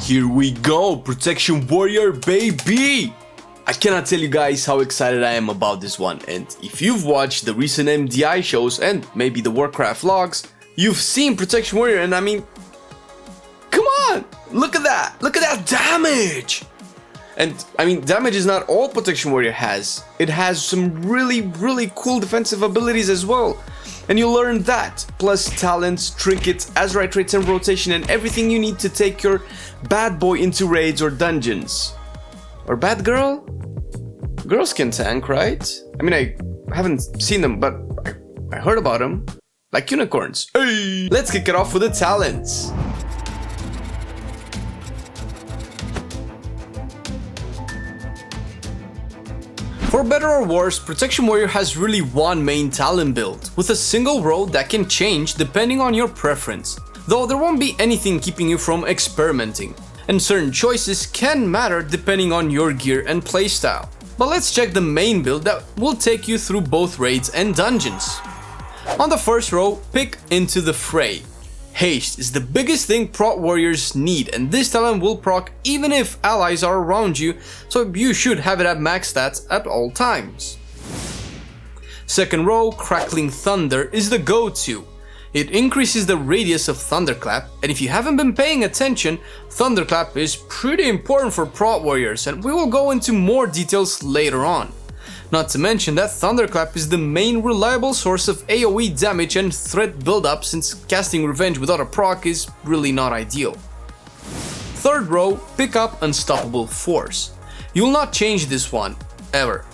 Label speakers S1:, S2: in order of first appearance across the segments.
S1: Here we go, Protection Warrior baby! I cannot tell you guys how excited I am about this one, and if you've watched the recent MDI shows and maybe the Warcraft vlogs, you've seen Protection Warrior and I mean, come on! Look at that damage! And I mean, damage is not all Protection Warrior has. It has some really cool defensive abilities as well. And you'll learn that, plus talents, trinkets, Azurite traits and rotation and everything you need to take your bad boy into raids or dungeons. Or bad girl? Girls can tank, right? I mean, I haven't seen them, but I heard about them. Like unicorns. Hey! Let's kick it off with the talents. For better or worse, Protection Warrior has really one main talent build, with a single row that can change depending on your preference, though there won't be anything keeping you from experimenting, and certain choices can matter depending on your gear and playstyle. But let's check the main build that will take you through both raids and dungeons. On the first row, pick Into the Fray. Haste is the biggest thing Prot Warriors need, and this talent will proc even if allies are around you, so you should have it at max stats at all times. Second row, Crackling Thunder is the go-to. It increases the radius of Thunderclap, and if you haven't been paying attention, Thunderclap is pretty important for Prot Warriors, and we will go into more details later on. Not to mention that Thunderclap is the main reliable source of AoE damage and threat buildup, since casting Revenge without a proc is really not ideal. Third row, pick up Unstoppable Force. You will not change this one, ever.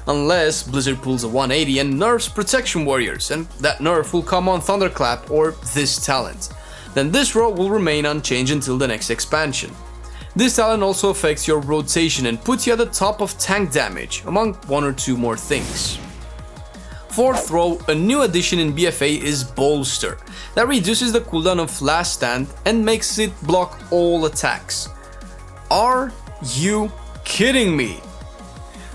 S1: Unless Blizzard pulls a 180 and nerfs Protection Warriors, and that nerf will come on Thunderclap or this talent. Then this row will remain unchanged until the next expansion. This talent also affects your rotation and puts you at the top of tank damage, among one or two more things. Fourth row, a new addition in BFA is Bolster, that reduces the cooldown of Last Stand and makes it block all attacks. Are you kidding me?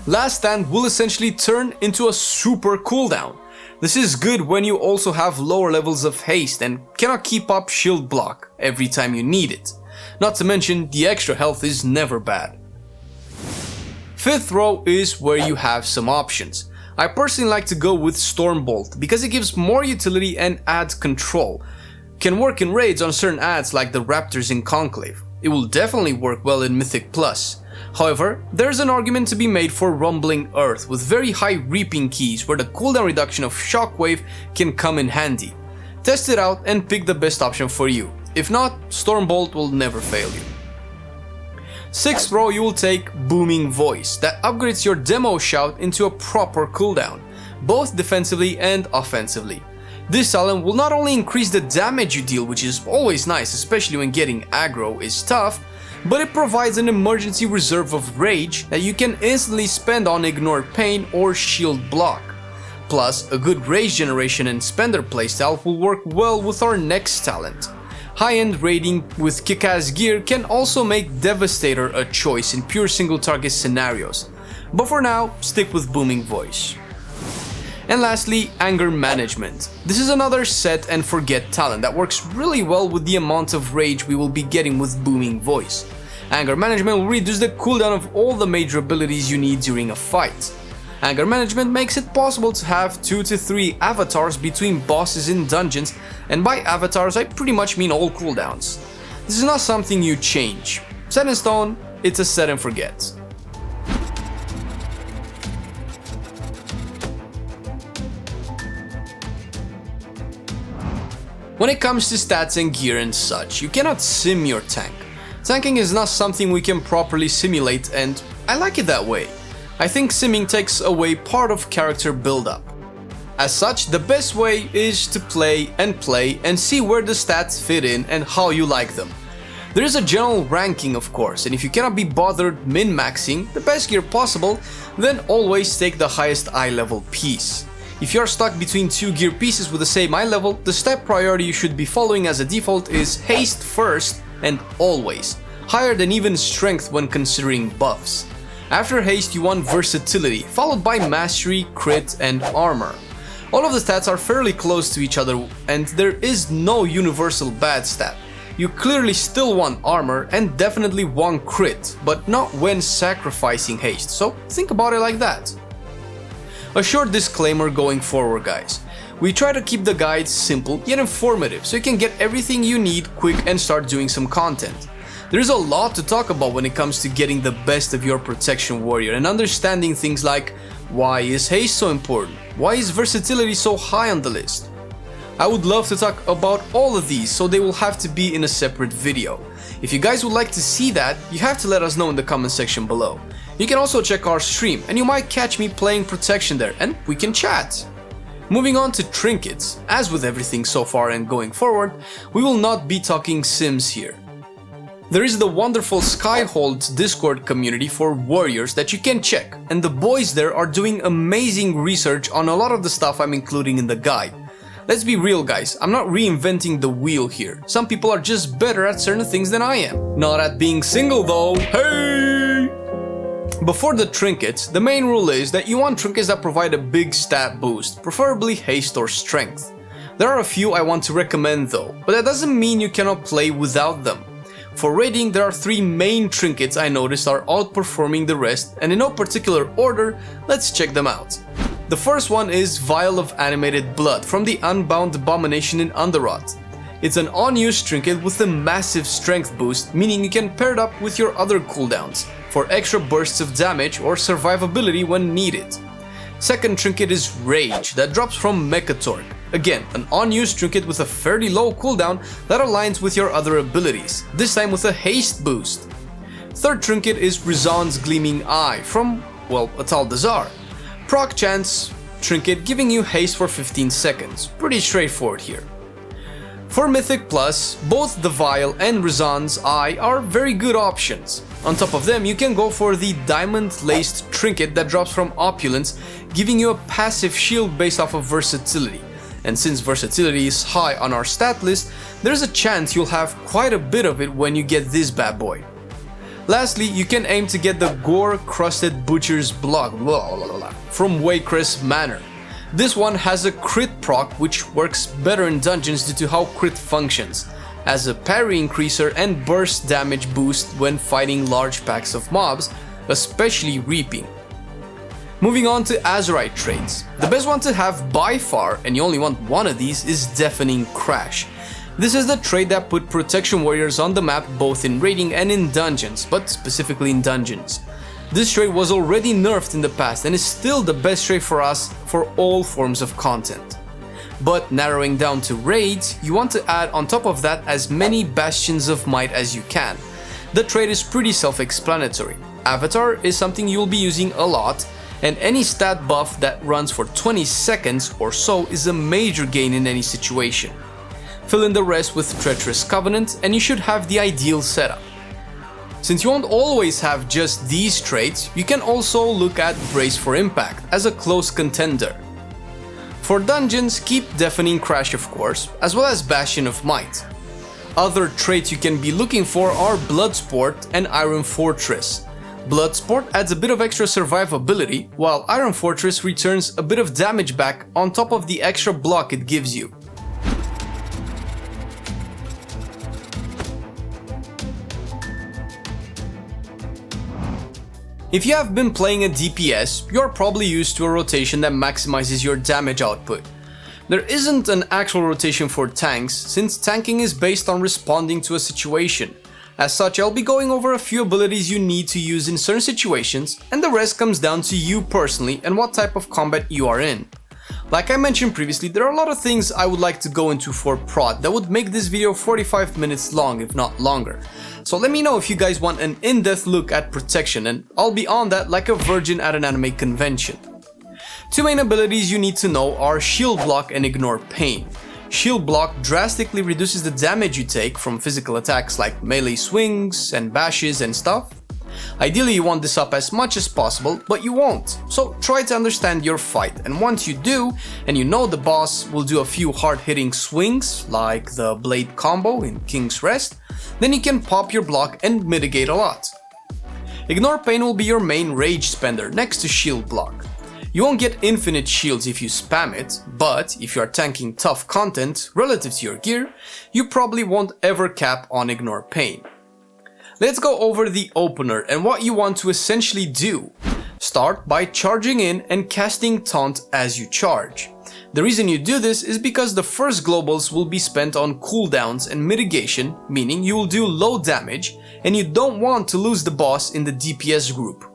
S1: Last Stand will essentially turn into a super cooldown. This is good when you also have lower levels of haste and cannot keep up shield block every time you need it. Not to mention, the extra health is never bad. Fifth row is where you have some options. I personally like to go with Stormbolt because it gives more utility and adds control. Can work in raids on certain adds like the Raptors in Conclave. It will definitely work well in Mythic Plus. However, there's an argument to be made for Rumbling Earth with very high reaping keys where the cooldown reduction of Shockwave can come in handy. Test it out and pick the best option for you. If not, Stormbolt will never fail you. Sixth row, you will take Booming Voice, that upgrades your demo shout into a proper cooldown, both defensively and offensively. This talent will not only increase the damage you deal, which is always nice, especially when getting aggro is tough, but it provides an emergency reserve of rage that you can instantly spend on Ignore Pain or Shield Block. Plus, a good rage generation and spender playstyle will work well with our next talent. High-end raiding with kick-ass gear can also make Devastator a choice in pure single-target scenarios, but for now, stick with Booming Voice. And lastly, Anger Management. This is another set and forget talent that works really well with the amount of rage we will be getting with Booming Voice. Anger Management will reduce the cooldown of all the major abilities you need during a fight. Anger Management makes it possible to have 2 to 3 avatars between bosses in dungeons, and by avatars I pretty much mean all cooldowns. This is not something you change. Set in stone, it's a set and forget. When it comes to stats and gear and such, you cannot sim your tank. Tanking is not something we can properly simulate, and I like it that way. I think simming takes away part of character build-up. As such, the best way is to play and see where the stats fit in and how you like them. There is a general ranking, of course, and if you cannot be bothered min-maxing the best gear possible, then always take the highest eye level piece. If you are stuck between two gear pieces with the same eye level, the step priority you should be following as a default is haste first and always, higher than even strength when considering buffs. After haste you want versatility, followed by mastery, crit and armor. All of the stats are fairly close to each other and there is no universal bad stat. You clearly still want armor and definitely want crit, but not when sacrificing haste, so think about it like that. A short disclaimer going forward, guys. We try to keep the guides simple yet informative so you can get everything you need quick and start doing some content. There's a lot to talk about when it comes to getting the best of your protection warrior and understanding things like why is haste so important, why is versatility so high on the list. I would love to talk about all of these, so they will have to be in a separate video. If you guys would like to see that, you have to let us know in the comment section below. You can also check our stream and you might catch me playing protection there and we can chat. Moving on to trinkets, as with everything so far and going forward, we will not be talking sims here. There is the wonderful Skyhold's Discord community for warriors that you can check, and the boys there are doing amazing research on a lot of the stuff I'm including in the guide. Let's be real, guys, I'm not reinventing the wheel here. Some people are just better at certain things than I am. Not at being single though, hey! Before the trinkets, the main rule is that you want trinkets that provide a big stat boost, preferably haste or strength. There are a few I want to recommend though, but that doesn't mean you cannot play without them. For raiding, there are 3 main trinkets I noticed are outperforming the rest, and in no particular order, let's check them out. The first one is Vial of Animated Blood from the Unbound Abomination in Underrot. It's an unused trinket with a massive strength boost, meaning you can pair it up with your other cooldowns for extra bursts of damage or survivability when needed. Second trinket is Rage, that drops from Mechatorque. Again, an unused trinket with a fairly low cooldown that aligns with your other abilities, this time with a haste boost. Third trinket is Rizan's Gleaming Eye from, well, Ataldazar. Proc chance trinket giving you haste for 15 seconds, pretty straightforward here. For Mythic Plus, both the Vial and Rizan's Eye are very good options. On top of them, you can go for the Diamond-Laced Trinket that drops from Opulence, giving you a passive shield based off of versatility. And since versatility is high on our stat list, there's a chance you'll have quite a bit of it when you get this bad boy. Lastly, you can aim to get the Gore-Crusted Butcher's Block from Waycrest Manor. This one has a crit proc which works better in dungeons due to how crit functions, as a parry increaser and burst damage boost when fighting large packs of mobs, especially reaping. Moving on to Azurite traits. The best one to have by far, and you only want one of these, is Deafening Crash. This is the trait that put protection warriors on the map both in raiding and in dungeons, but specifically in dungeons. This trait was already nerfed in the past and is still the best trait for us for all forms of content. But narrowing down to raids, you want to add on top of that as many Bastions of Might as you can. The trait is pretty self-explanatory. Avatar is something you'll be using a lot, and any stat buff that runs for 20 seconds or so is a major gain in any situation. Fill in the rest with Treacherous Covenant and you should have the ideal setup. Since you won't always have just these traits, you can also look at Brace for Impact as a close contender. For dungeons, keep Deafening Crash of course, as well as Bastion of Might. Other traits you can be looking for are Bloodsport and Iron Fortress. Bloodsport adds a bit of extra survivability, while Iron Fortress returns a bit of damage back on top of the extra block it gives you. If you have been playing a DPS, you're probably used to a rotation that maximizes your damage output. There isn't an actual rotation for tanks, since tanking is based on responding to a situation. As such, I'll be going over a few abilities you need to use in certain situations, and the rest comes down to you personally and what type of combat you are in. Like I mentioned previously, there are a lot of things I would like to go into for prot that would make this video 45 minutes long, if not longer. So let me know if you guys want an in-depth look at protection, and I'll be on that like a virgin at an anime convention. Two main abilities you need to know are Shield Block and Ignore Pain. Shield Block drastically reduces the damage you take from physical attacks like melee swings and bashes and stuff. Ideally you want this up as much as possible, but you won't, so try to understand your fight, and once you do, and you know the boss will do a few hard-hitting swings, like the blade combo in King's Rest, then you can pop your block and mitigate a lot. Ignore Pain will be your main rage spender next to Shield Block. You won't get infinite shields if you spam it, but if you are tanking tough content relative to your gear, you probably won't ever cap on ignore pain. Let's go over the opener and what you want to essentially do. Start by charging in and casting taunt as you charge. The reason you do this is because the first globals will be spent on cooldowns and mitigation, meaning you will do low damage and you don't want to lose the boss in the DPS group.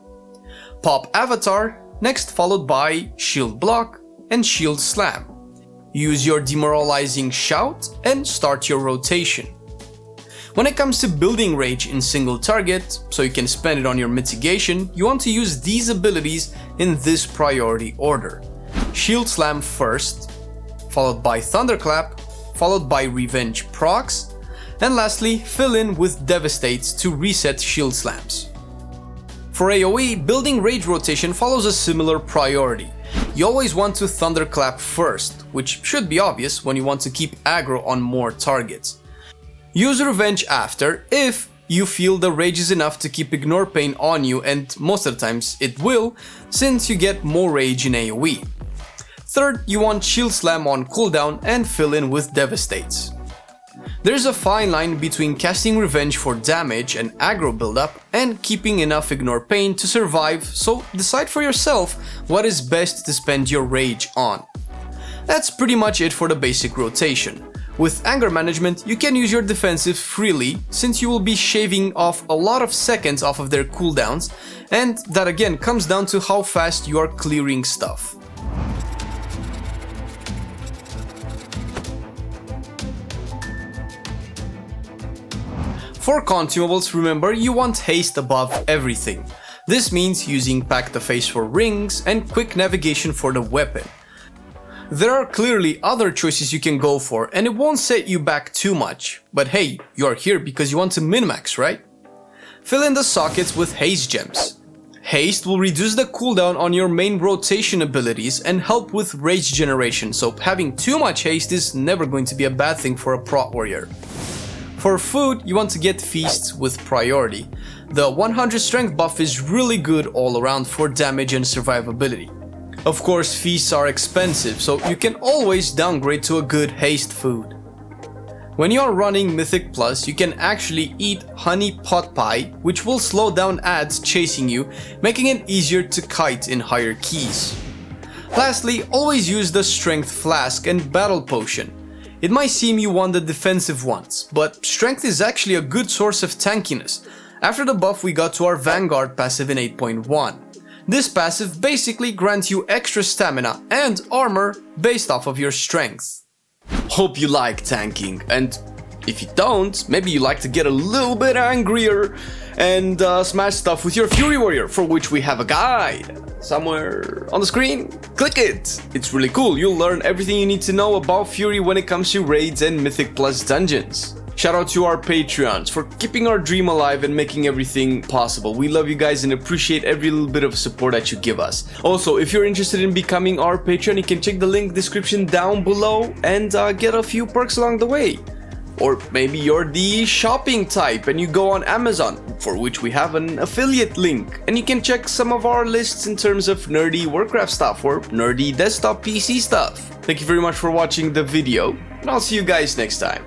S1: Pop Avatar, next followed by Shield Block and Shield Slam. Use your demoralizing shout and start your rotation. When it comes to building rage in single target, so you can spend it on your mitigation, you want to use these abilities in this priority order. Shield Slam first, followed by Thunderclap, followed by Revenge procs, and lastly fill in with Devastates to reset Shield Slams. For AoE, building rage rotation follows a similar priority. You always want to Thunderclap first, which should be obvious when you want to keep aggro on more targets. Use Revenge after if you feel the rage is enough to keep ignore pain on you, and most of the times it will, since you get more rage in AoE. Third, you want Shield Slam on cooldown and fill in with Devastates. There's a fine line between casting Revenge for damage and aggro buildup and keeping enough ignore pain to survive, so decide for yourself what is best to spend your rage on. That's pretty much it for the basic rotation. With anger management, you can use your defensive freely, since you will be shaving off a lot of seconds off of their cooldowns, and that again comes down to how fast you are clearing stuff. For consumables, remember, you want haste above everything. This means using Pack the Face for rings and quick navigation for the weapon. There are clearly other choices you can go for and it won't set you back too much, but hey, you are here because you want to min-max, right? Fill in the sockets with haste gems. Haste will reduce the cooldown on your main rotation abilities and help with rage generation, so having too much haste is never going to be a bad thing for a Prot Warrior. For food, you want to get feasts with priority. The 100 strength buff is really good all around for damage and survivability. Of course, feasts are expensive, so you can always downgrade to a good haste food. When you are running Mythic Plus, you can actually eat honey pot pie, which will slow down ads chasing you, making it easier to kite in higher keys. Lastly, always use the Strength Flask and Battle Potion. It might seem you want the defensive ones, but strength is actually a good source of tankiness. After the buff we got to our Vanguard passive in 8.1. This passive basically grants you extra stamina and armor based off of your strength. Hope you like tanking, and if you don't, maybe you like to get a little bit angrier and smash stuff with your Fury Warrior, for which we have a guide somewhere on the screen. Click it! It's really cool, you'll learn everything you need to know about Fury when it comes to raids and Mythic Plus dungeons. Shout out to our Patreons for keeping our dream alive and making everything possible. We love you guys and appreciate every little bit of support that you give us. Also, if you're interested in becoming our Patreon, you can check the link description down below and get a few perks along the way. Or maybe you're the shopping type and you go on Amazon, for which we have an affiliate link, and you can check some of our lists in terms of nerdy Warcraft stuff or nerdy desktop PC stuff. Thank you very much for watching the video, and I'll see you guys next time.